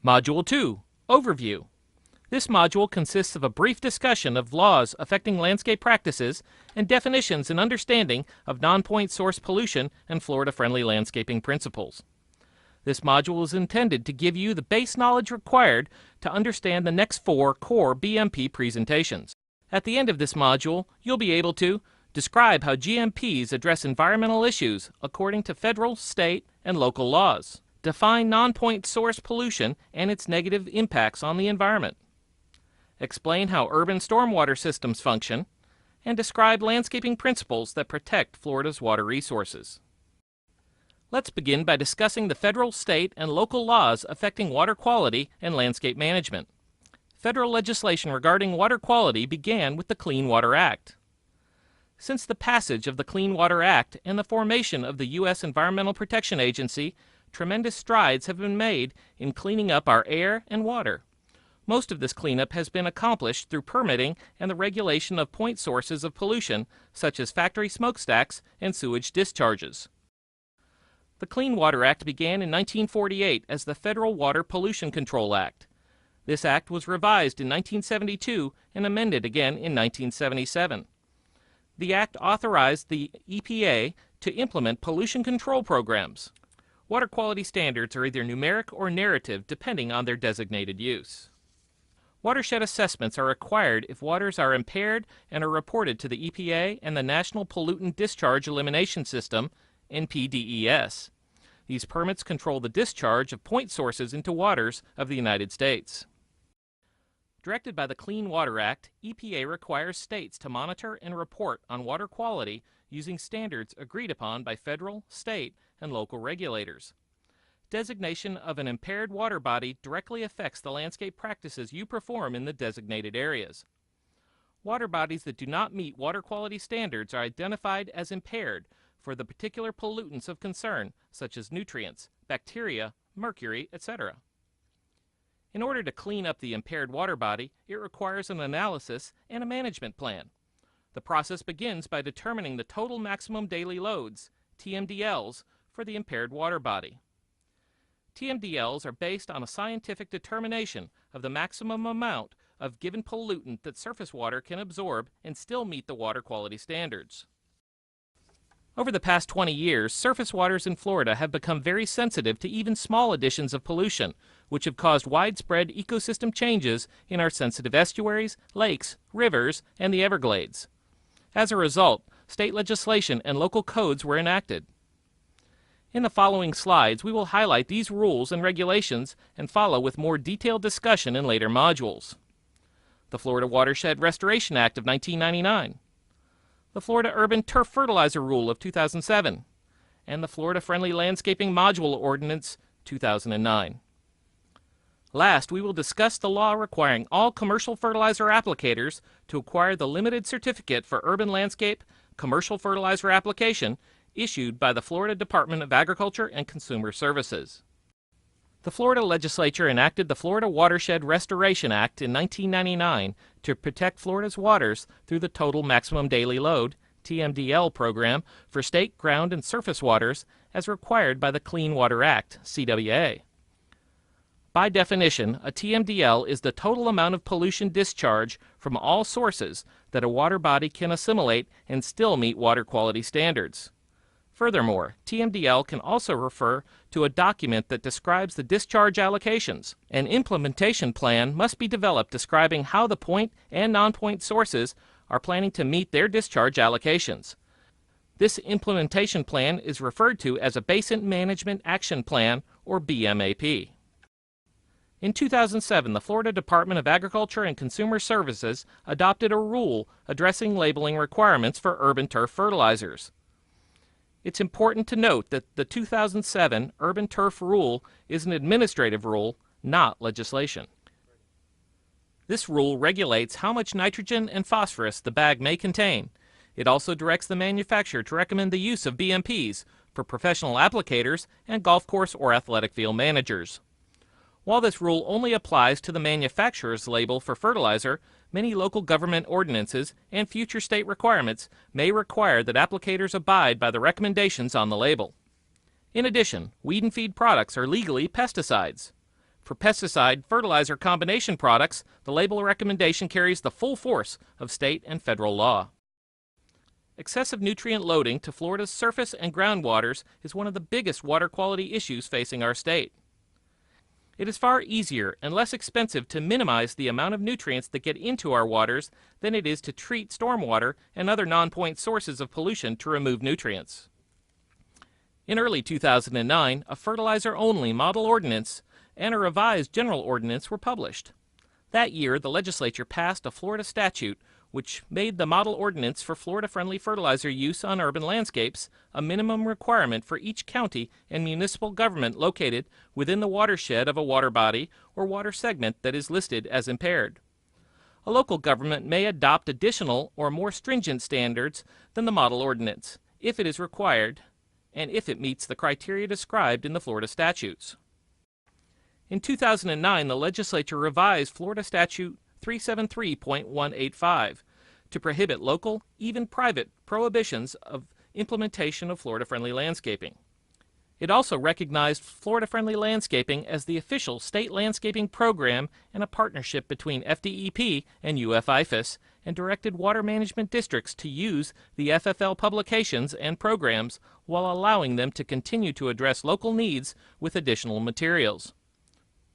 Module 2, Overview. This module consists of a brief discussion of laws affecting landscape practices and definitions and understanding of non-point source pollution and Florida-friendly landscaping principles. This module is intended to give you the base knowledge required to understand the next 4 core BMP presentations. At the end of this module, you'll be able to describe how GMPs address environmental issues according to federal, state, and local laws. Define non-point source pollution and its negative impacts on the environment. Explain how urban stormwater systems function, and describe landscaping principles that protect Florida's water resources. Let's begin by discussing the federal, state, and local laws affecting water quality and landscape management. Federal legislation regarding water quality began with the Clean Water Act. Since the passage of the Clean Water Act and the formation of the U.S. Environmental Protection Agency, tremendous strides have been made in cleaning up our air and water. Most of this cleanup has been accomplished through permitting and the regulation of point sources of pollution, such as factory smokestacks and sewage discharges. The Clean Water Act began in 1948 as the Federal Water Pollution Control Act. This act was revised in 1972 and amended again in 1977. The act authorized the EPA to implement pollution control programs. Water quality standards are either numeric or narrative depending on their designated use. Watershed assessments are required if waters are impaired and are reported to the EPA and the National Pollutant Discharge Elimination System, NPDES. These permits control the discharge of point sources into waters of the United States. Directed by the Clean Water Act, EPA requires states to monitor and report on water quality using standards agreed upon by federal, state, and local regulators. Designation of an impaired water body directly affects the landscape practices you perform in the designated areas. Water bodies that do not meet water quality standards are identified as impaired for the particular pollutants of concern, such as nutrients, bacteria, mercury, etc. In order to clean up the impaired water body, it requires an analysis and a management plan. The process begins by determining the total maximum daily loads, TMDLs, for the impaired water body. TMDLs are based on a scientific determination of the maximum amount of given pollutant that surface water can absorb and still meet the water quality standards. Over the past 20 years, surface waters in Florida have become very sensitive to even small additions of pollution, which have caused widespread ecosystem changes in our sensitive estuaries, lakes, rivers, and the Everglades. As a result, state legislation and local codes were enacted. In the following slides, we will highlight these rules and regulations and follow with more detailed discussion in later modules. The Florida Watershed Restoration Act of 1999, the Florida Urban Turf Fertilizer Rule of 2007, and the Florida Friendly Landscaping Module Ordinance 2009. Last, we will discuss the law requiring all commercial fertilizer applicators to acquire the limited certificate for urban landscape commercial fertilizer application issued by the Florida Department of Agriculture and Consumer Services. The Florida legislature enacted the Florida Watershed Restoration Act in 1999 to protect Florida's waters through the Total Maximum Daily Load, TMDL program for state ground and surface waters as required by the Clean Water Act, CWA. By definition, a TMDL is the total amount of pollution discharge from all sources that a water body can assimilate and still meet water quality standards. Furthermore, TMDL can also refer to a document that describes the discharge allocations. An implementation plan must be developed describing how the point and non-point sources are planning to meet their discharge allocations. This implementation plan is referred to as a Basin Management Action Plan, or BMAP. In 2007, the Florida Department of Agriculture and Consumer Services adopted a rule addressing labeling requirements for urban turf fertilizers. It's important to note that the 2007 Urban Turf Rule is an administrative rule, not legislation. This rule regulates how much nitrogen and phosphorus the bag may contain. It also directs the manufacturer to recommend the use of BMPs for professional applicators and golf course or athletic field managers. While this rule only applies to the manufacturer's label for fertilizer, many local government ordinances and future state requirements may require that applicators abide by the recommendations on the label. In addition, weed and feed products are legally pesticides. For pesticide fertilizer combination products, the label recommendation carries the full force of state and federal law. Excessive nutrient loading to Florida's surface and groundwaters is one of the biggest water quality issues facing our state. It is far easier and less expensive to minimize the amount of nutrients that get into our waters than it is to treat stormwater and other non-point sources of pollution to remove nutrients. In early 2009, a fertilizer-only model ordinance and a revised general ordinance were published. That year, the legislature passed a Florida statute which made the model ordinance for Florida-friendly fertilizer use on urban landscapes a minimum requirement for each county and municipal government located within the watershed of a water body or water segment that is listed as impaired. A local government may adopt additional or more stringent standards than the model ordinance, if it is required, and if it meets the criteria described in the Florida statutes. In 2009, the legislature revised Florida Statute 373.185 to prohibit local, even private, prohibitions of implementation of Florida-friendly landscaping. It also recognized Florida-friendly landscaping as the official state landscaping program and a partnership between FDEP and UF-IFAS, and directed water management districts to use the FFL publications and programs while allowing them to continue to address local needs with additional materials.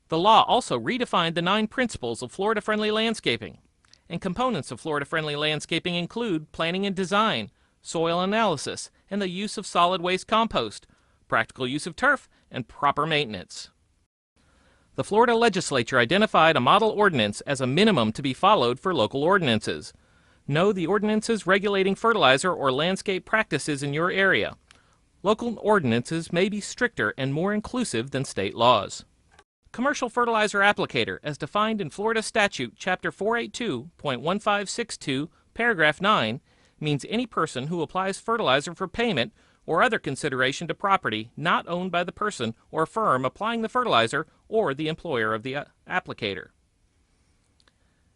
The law also redefined the 9 principles of Florida-friendly landscaping, and components of Florida-friendly landscaping include planning and design, soil analysis, and the use of solid waste compost, practical use of turf, and proper maintenance. The Florida legislature identified a model ordinance as a minimum to be followed for local ordinances. Know the ordinances regulating fertilizer or landscape practices in your area. Local ordinances may be stricter and more inclusive than state laws. Commercial fertilizer applicator, as defined in Florida Statute Chapter 482.1562, Paragraph 9, means any person who applies fertilizer for payment or other consideration to property not owned by the person or firm applying the fertilizer or the employer of the applicator.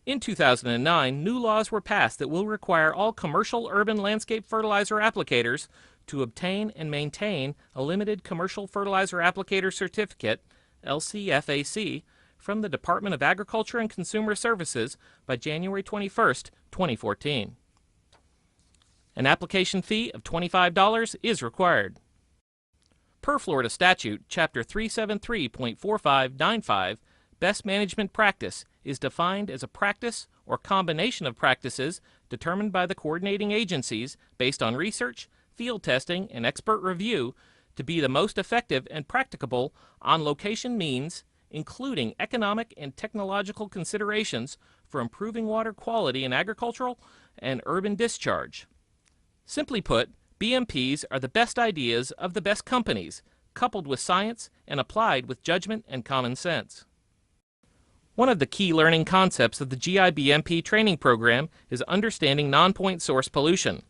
In 2009, new laws were passed that will require all commercial urban landscape fertilizer applicators to obtain and maintain a limited commercial fertilizer applicator certificate, LCFAC, from the Department of Agriculture and Consumer Services by January 21, 2014. An application fee of $25 is required. Per Florida Statute, Chapter 373.4595, Best Management Practice is defined as a practice or combination of practices determined by the coordinating agencies based on research, field testing, and expert review to be the most effective and practicable on-location means, including economic and technological considerations for improving water quality in agricultural and urban discharge. Simply put, BMPs are the best ideas of the best companies, coupled with science and applied with judgment and common sense. One of the key learning concepts of the GI-BMP training program is understanding non-point source pollution.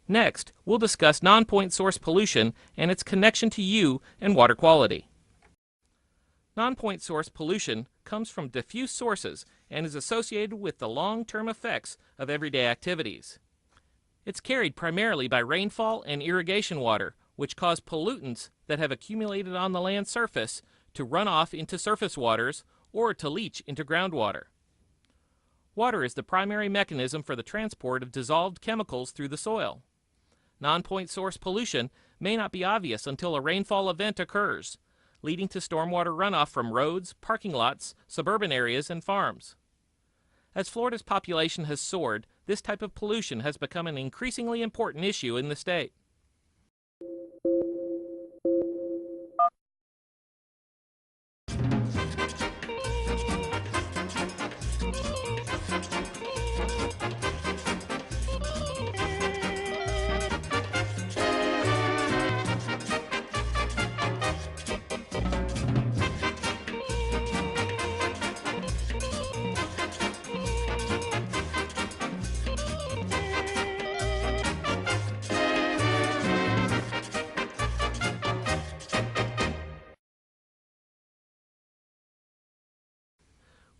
Next, we'll discuss non-point source pollution and its connection to you and water quality. Non-point source pollution comes from diffuse sources and is associated with the long-term effects of everyday activities. It's carried primarily by rainfall and irrigation water, which cause pollutants that have accumulated on the land surface to run off into surface waters or to leach into groundwater. Water is the primary mechanism for the transport of dissolved chemicals through the soil. Non-point source pollution may not be obvious until a rainfall event occurs, leading to stormwater runoff from roads, parking lots, suburban areas, and farms. As Florida's population has soared, this type of pollution has become an increasingly important issue in the state.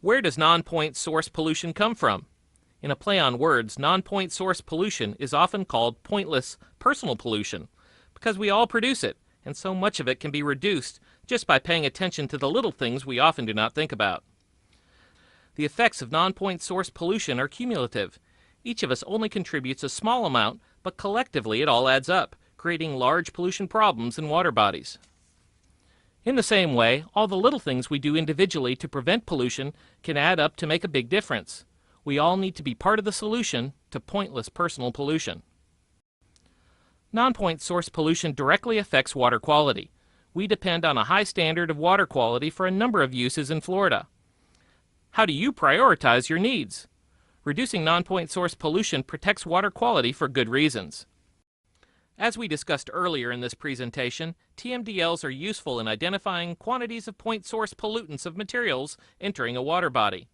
Where does non-point source pollution come from? In a play on words, non-point source pollution is often called pointless personal pollution because we all produce it and so much of it can be reduced just by paying attention to the little things we often do not think about. The effects of non-point source pollution are cumulative. Each of us only contributes a small amount, but collectively it all adds up, creating large pollution problems in water bodies. In the same way, all the little things we do individually to prevent pollution can add up to make a big difference. We all need to be part of the solution to pointless personal pollution. Non-point source pollution directly affects water quality. We depend on a high standard of water quality for a number of uses in Florida. How do you prioritize your needs? Reducing non-point source pollution protects water quality for good reasons. As we discussed earlier in this presentation, TMDLs are useful in identifying quantities of point source pollutants of materials entering a water body.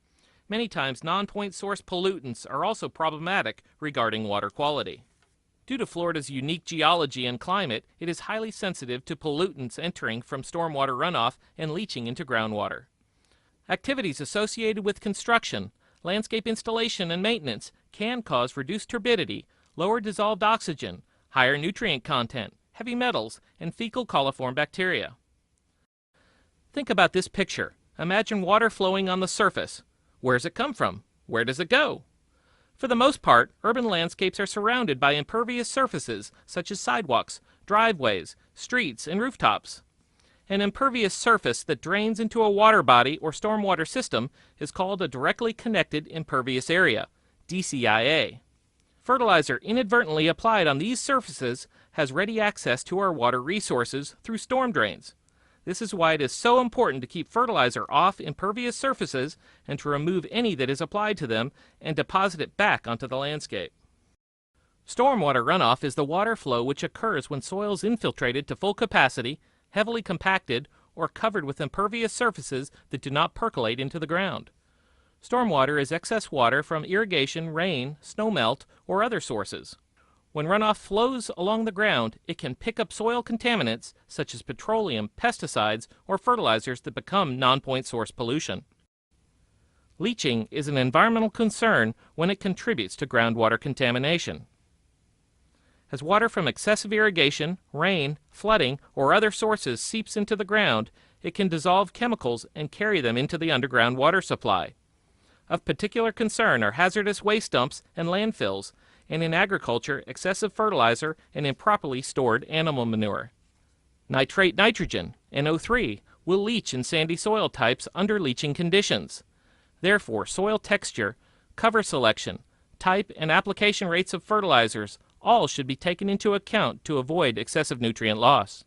Many times non-point source pollutants are also problematic regarding water quality. Due to Florida's unique geology and climate, it is highly sensitive to pollutants entering from stormwater runoff and leaching into groundwater. Activities associated with construction, landscape installation and maintenance can cause reduced turbidity, lower dissolved oxygen, higher nutrient content, heavy metals, and fecal coliform bacteria. Think about this picture. Imagine water flowing on the surface. Where does it come from? Where does it go? For the most part, urban landscapes are surrounded by impervious surfaces such as sidewalks, driveways, streets, and rooftops. An impervious surface that drains into a water body or stormwater system is called a directly connected impervious area, DCIA. Fertilizer inadvertently applied on these surfaces has ready access to our water resources through storm drains. This is why it is so important to keep fertilizer off impervious surfaces and to remove any that is applied to them and deposit it back onto the landscape. Stormwater runoff is the water flow which occurs when soil is infiltrated to full capacity, heavily compacted, or covered with impervious surfaces that do not percolate into the ground. Stormwater is excess water from irrigation, rain, snowmelt, or other sources. When runoff flows along the ground, it can pick up soil contaminants such as petroleum, pesticides, or fertilizers that become non-point source pollution. Leaching is an environmental concern when it contributes to groundwater contamination. As water from excessive irrigation, rain, flooding, or other sources seeps into the ground, it can dissolve chemicals and carry them into the underground water supply. Of particular concern are hazardous waste dumps and landfills, and in agriculture, excessive fertilizer and improperly stored animal manure. Nitrate nitrogen, NO3, will leach in sandy soil types under leaching conditions. Therefore, soil texture, cover selection, type, and application rates of fertilizers all should be taken into account to avoid excessive nutrient loss.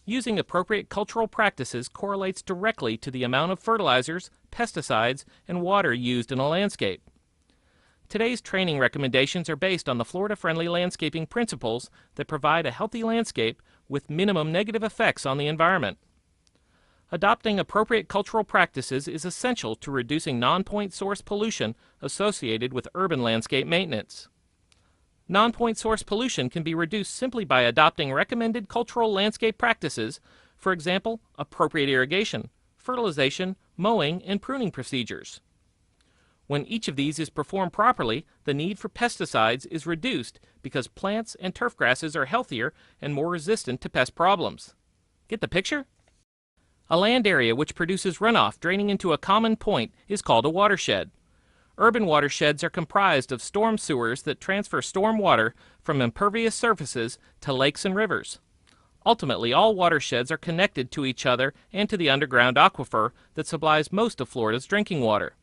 Using appropriate cultural practices correlates directly to the amount of fertilizers, pesticides, and water used in a landscape. Today's training recommendations are based on the Florida-friendly landscaping principles that provide a healthy landscape with minimum negative effects on the environment. Adopting appropriate cultural practices is essential to reducing non-point source pollution associated with urban landscape maintenance. Non-point source pollution can be reduced simply by adopting recommended cultural landscape practices, for example, appropriate irrigation, fertilization, mowing, and pruning procedures. When each of these is performed properly, the need for pesticides is reduced because plants and turf grasses are healthier and more resistant to pest problems. Get the picture? A land area which produces runoff draining into a common point is called a watershed. Urban watersheds are comprised of storm sewers that transfer storm water from impervious surfaces to lakes and rivers. Ultimately, all watersheds are connected to each other and to the underground aquifer that supplies most of Florida's drinking water.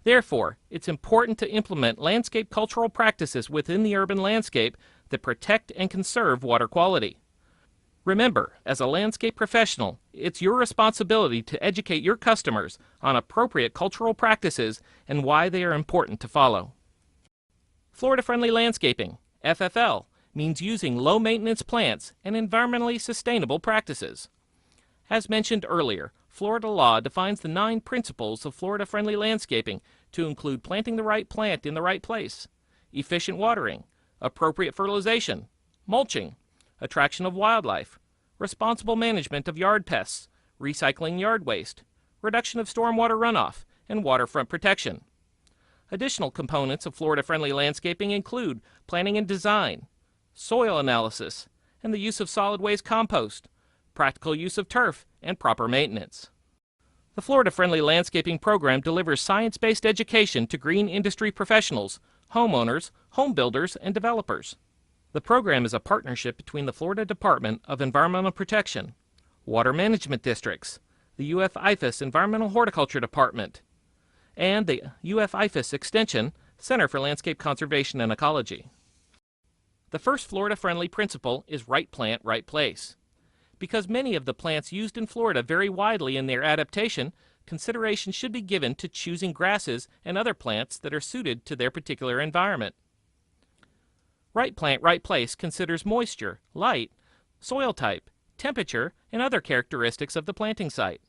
Therefore, it's important to implement landscape cultural practices within the urban landscape that protect and conserve water quality. Remember, as a landscape professional, it's your responsibility to educate your customers on appropriate cultural practices and why they are important to follow. Florida-friendly landscaping, FFL, means using low-maintenance plants and environmentally sustainable practices. As mentioned earlier, Florida law defines the 9 principles of Florida-friendly landscaping to include planting the right plant in the right place, efficient watering, appropriate fertilization, mulching, attraction of wildlife, responsible management of yard pests, recycling yard waste, reduction of stormwater runoff, and waterfront protection. Additional components of Florida-friendly landscaping include planning and design, soil analysis, and the use of solid waste compost, practical use of turf, and proper maintenance. The Florida Friendly Landscaping Program delivers science-based education to green industry professionals, homeowners, home builders, and developers. The program is a partnership between the Florida Department of Environmental Protection, Water Management Districts, the UF-IFAS Environmental Horticulture Department, and the UF-IFAS Extension Center for Landscape Conservation and Ecology. The first Florida-friendly principle is right plant, right place. Because many of the plants used in Florida vary widely in their adaptation, consideration should be given to choosing grasses and other plants that are suited to their particular environment. Right plant, right place considers moisture, light, soil type, temperature, and other characteristics of the planting site.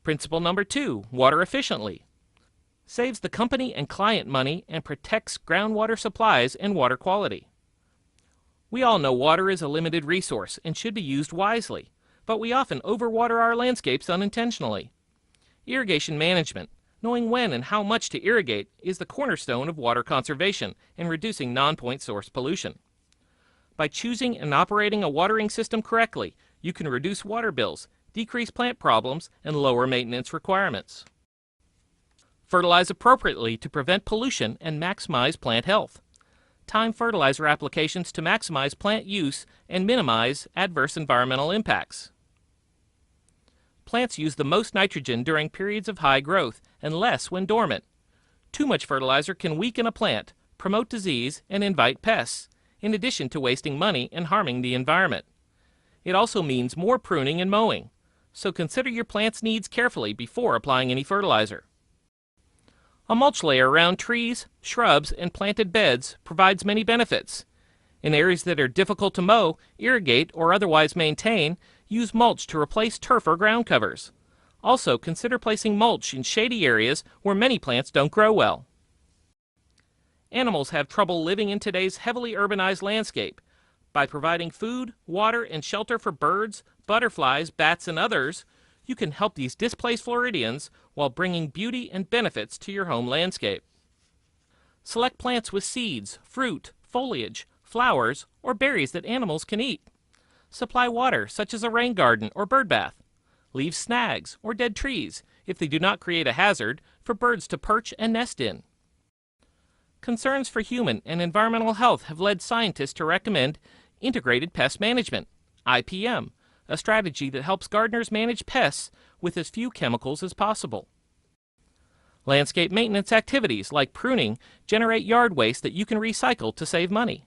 Principle number 2, water efficiently. Saves the company and client money and protects groundwater supplies and water quality. We all know water is a limited resource and should be used wisely, but we often overwater our landscapes unintentionally. Irrigation management, knowing when and how much to irrigate, is the cornerstone of water conservation and reducing non-point source pollution. By choosing and operating a watering system correctly, you can reduce water bills, decrease plant problems, and lower maintenance requirements. Fertilize appropriately to prevent pollution and maximize plant health. Time fertilizer applications to maximize plant use and minimize adverse environmental impacts. Plants use the most nitrogen during periods of high growth and less when dormant. Too much fertilizer can weaken a plant, promote disease, and invite pests, in addition to wasting money and harming the environment. It also means more pruning and mowing, so consider your plant's needs carefully before applying any fertilizer. A mulch layer around trees, shrubs, and planted beds provides many benefits. In areas that are difficult to mow, irrigate, or otherwise maintain, use mulch to replace turf or ground covers. Also, consider placing mulch in shady areas where many plants don't grow well. Animals have trouble living in today's heavily urbanized landscape. By providing food, water, and shelter for birds, butterflies, bats, and others, you can help these displaced Floridians while bringing beauty and benefits to your home landscape. Select plants with seeds, fruit, foliage, flowers, or berries that animals can eat. Supply water, such as a rain garden or bird bath. Leave snags or dead trees, if they do not create a hazard, for birds to perch and nest in. Concerns for human and environmental health have led scientists to recommend integrated pest management, IPM, a strategy that helps gardeners manage pests with as few chemicals as possible. Landscape maintenance activities like pruning generate yard waste that you can recycle to save money.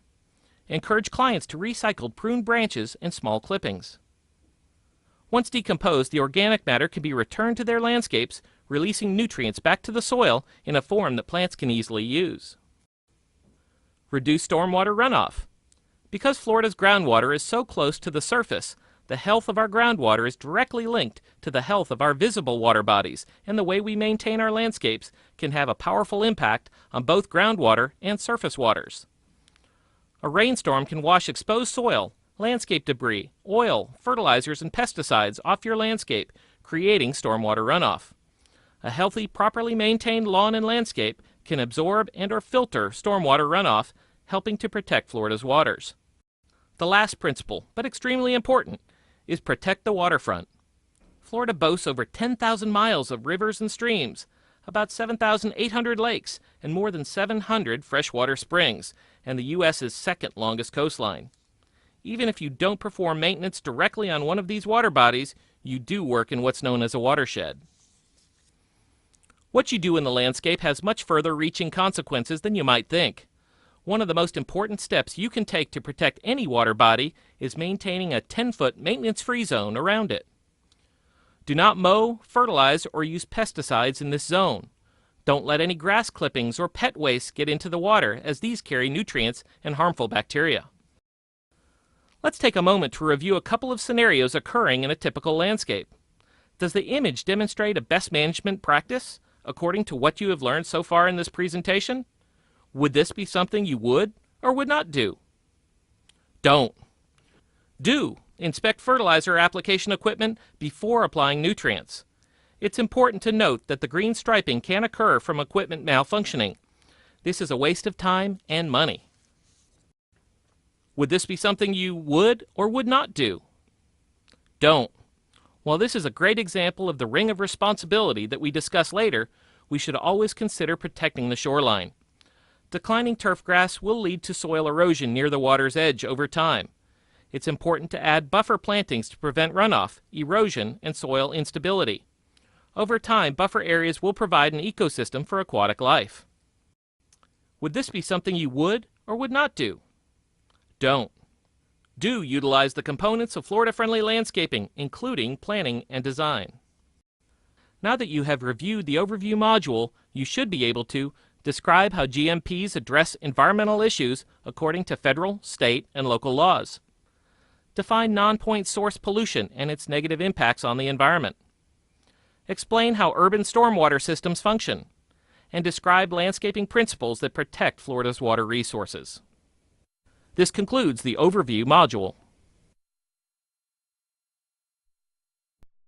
Encourage clients to recycle pruned branches and small clippings. Once decomposed, the organic matter can be returned to their landscapes, releasing nutrients back to the soil in a form that plants can easily use. Reduce stormwater runoff. Because Florida's groundwater is so close to the surface, the health of our groundwater is directly linked to the health of our visible water bodies, and the way we maintain our landscapes can have a powerful impact on both groundwater and surface waters. A rainstorm can wash exposed soil, landscape debris, oil, fertilizers, and pesticides off your landscape, creating stormwater runoff. A healthy, properly maintained lawn and landscape can absorb and/or filter stormwater runoff, helping to protect Florida's waters. The last principle, but extremely important, is protect the waterfront. Florida boasts over 10,000 miles of rivers and streams, about 7,800 lakes, and more than 700 freshwater springs, and the U.S.'s second longest coastline. Even if you don't perform maintenance directly on one of these water bodies, you do work in what's known as a watershed. What you do in the landscape has much further reaching consequences than you might think. One of the most important steps you can take to protect any water body is maintaining a 10-foot maintenance-free zone around it. Do not mow, fertilize, or use pesticides in this zone. Don't let any grass clippings or pet waste get into the water, as these carry nutrients and harmful bacteria. Let's take a moment to review a couple of scenarios occurring in a typical landscape. Does the image demonstrate a best management practice, according to what you have learned so far in this presentation? Would this be something you would or would not do? Don't. Do. Inspect fertilizer application equipment before applying nutrients. It's important to note that the green striping can occur from equipment malfunctioning. This is a waste of time and money. Would this be something you would or would not do? Don't. While this is a great example of the ring of responsibility that we discuss later, we should always consider protecting the shoreline. Declining turf grass will lead to soil erosion near the water's edge over time. It's important to add buffer plantings to prevent runoff, erosion, and soil instability. Over time, buffer areas will provide an ecosystem for aquatic life. Would this be something you would or would not do? Don't. Do utilize the components of Florida-friendly landscaping, including planning and design. Now that you have reviewed the overview module, you should be able to describe how GMPs address environmental issues according to federal, state, and local laws. Define non-point source pollution and its negative impacts on the environment. Explain how urban stormwater systems function, and describe landscaping principles that protect Florida's water resources. This concludes the overview module.